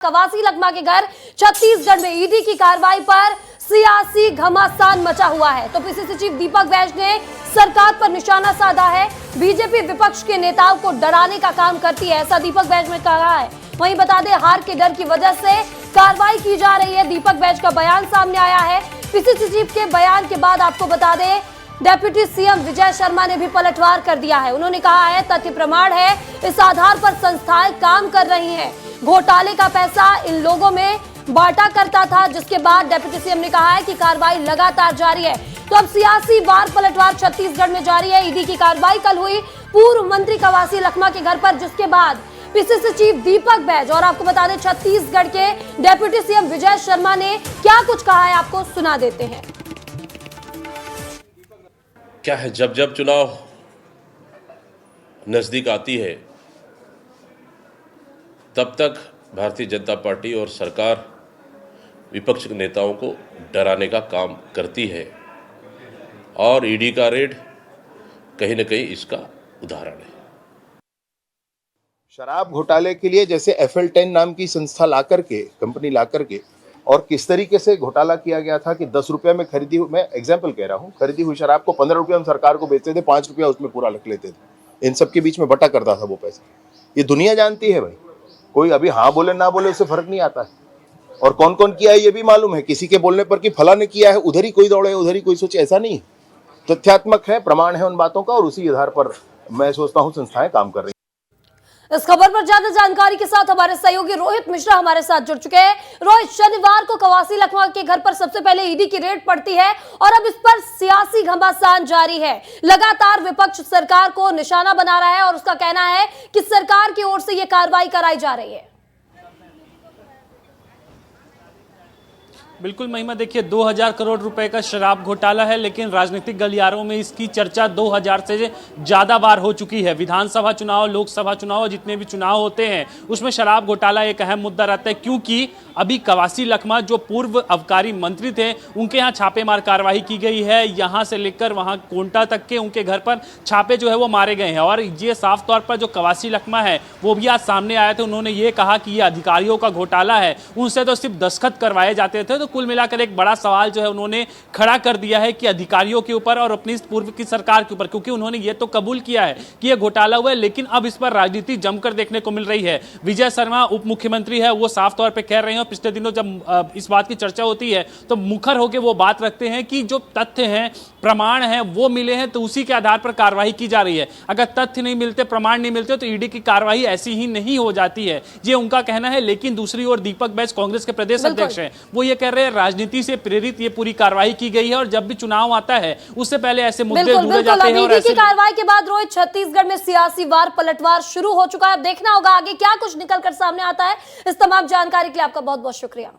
कवासी लखमा के घर छत्तीसगढ़ में ईडी की कार्रवाई पर सियासी घमासान मचा हुआ है। तो पीसीसी चीफ दीपक बैज ने सरकार पर निशाना साधा है। बीजेपी विपक्ष के नेताओं को डराने का काम करती है, ऐसा दीपक बैज ने कहा है। वहीं बता दें, हार के डर की वजह से कार्रवाई की जा रही है। दीपक बैज का बयान सामने आया है। पीसीसी चीफ के बयान के बाद आपको बता दें, डेप्यूटी सीएम विजय शर्मा ने भी पलटवार कर दिया है। उन्होंने कहा है, तथ्य प्रमाण है, इस आधार पर संस्थाएं काम कर रही हैं। घोटाले का पैसा इन लोगों में बांटा करता था, जिसके बाद डेप्यूटी सीएम ने कहा है कि कार्रवाई लगातार जारी है। तो अब सियासी वार पलटवार छत्तीसगढ़ में जारी है। ईडी की कार्रवाई कल हुई पूर्व मंत्री कवासी लखमा के घर पर, जिसके बाद पीसीसी चीफ दीपक बैज और आपको बता दें छत्तीसगढ़ के डेप्यूटी सीएम विजय शर्मा ने क्या कुछ कहा है, आपको सुना देते हैं। क्या है, जब जब चुनाव नजदीक आती है तब तक भारतीय जनता पार्टी और सरकार विपक्ष के नेताओं को डराने का काम करती है, और ईडी का रेड कहीं न कहीं इसका उदाहरण है। शराब घोटाले के लिए जैसे FL10 नाम की संस्था लाकर के, कंपनी लाकर के, और किस तरीके से घोटाला किया गया था कि 10 रुपये में खरीदी हुई, मैं एग्जाम्पल कह रहा हूँ, खरीदी हुई शराब को 15 रुपये हम सरकार को बेचते थे, 5 रुपया उसमें पूरा रख लेते थे। इन सब के बीच में बटा करता था वो पैसा। ये दुनिया जानती है भाई, कोई अभी हाँ बोले ना बोले उससे फर्क नहीं आता है। और कौन कौन किया है ये भी मालूम है। किसी के बोलने पर कि फला ने किया है, उधर ही कोई दौड़े, उधर ही कोई सोचे, ऐसा नहीं। तथ्यात्मक है, प्रमाण है उन बातों का, और उसी आधार पर मैं सोचता हूँ संस्थाएं काम कर रही हैं। इस खबर पर ज्यादा जानकारी के साथ हमारे सहयोगी रोहित मिश्रा हमारे साथ जुड़ चुके हैं। रोहित, शनिवार को कवासी लखमा के घर पर सबसे पहले ईडी की रेड पड़ती है और अब इस पर सियासी घमासान जारी है। लगातार विपक्ष सरकार को निशाना बना रहा है और उसका कहना है कि सरकार की ओर से यह कार्रवाई कराई जा रही है। बिल्कुल महिमा, देखिए 2000 करोड़ रुपए का शराब घोटाला है, लेकिन राजनीतिक गलियारों में इसकी चर्चा 2000 से ज्यादा बार हो चुकी है। विधानसभा चुनाव, लोकसभा चुनाव, जितने भी चुनाव होते हैं उसमें शराब घोटाला एक अहम मुद्दा रहता है, क्योंकि अभी कवासी लखमा जो पूर्व आबकारी मंत्री थे, उनके यहाँ छापेमार कार्रवाई की गई है। यहाँ से लेकर वहाँ कोंटा तक के उनके घर पर छापे जो है वो मारे गए हैं। और ये साफ तौर पर जो कवासी लखमा है वो भी आज सामने आए थे। उन्होंने ये कहा कि ये अधिकारियों का घोटाला है, उनसे तो सिर्फ दस्तखत करवाए जाते थे। तो कुल मिलाकर एक बड़ा सवाल जो है उन्होंने खड़ा कर दिया है कि अधिकारियों के ऊपर और अपनी पूर्व की सरकार के ऊपर, क्योंकि उन्होंने ये तो कबूल किया है कि यह घोटाला हुआ है, लेकिन अब इस पर राजनीति जमकर देखने को मिल रही है। विजय शर्मा उप मुख्यमंत्री है, वो साफ तौर पर कह रहे हैं, पिछले दिनों जब इस बात की चर्चा होती है तो मुखर होकर वो बात रखते हैं कि जो तथ्य हैं, प्रमाण हैं, वो मिले हैं तो उसी के आधार पर कार्रवाई की जा रही है। अगर तथ्य नहीं मिलते, प्रमाण नहीं मिलते, तो ईडी की कार्रवाई ऐसी ही नहीं हो जाती है, ये उनका कहना है। लेकिन दूसरी ओर दीपक बैज कांग्रेस के प्रदेश अध्यक्ष हैं, वो ये कह रहे हैं राजनीति से प्रेरित ये पूरी कार्रवाई की गई है, और जब भी चुनाव आता है उससे पहले ऐसे मुद्दे ढूंढे जाते हैं। और ऐसी कार्रवाई के बाद रोहित, छत्तीसगढ़ में सियासी वार पलटवार शुरू हो चुका है। अब देखना होगा आगे क्या कुछ निकलकर सामने आता है। इस तमाम जानकारी के लिए आपका बहुत बहुत शुक्रिया।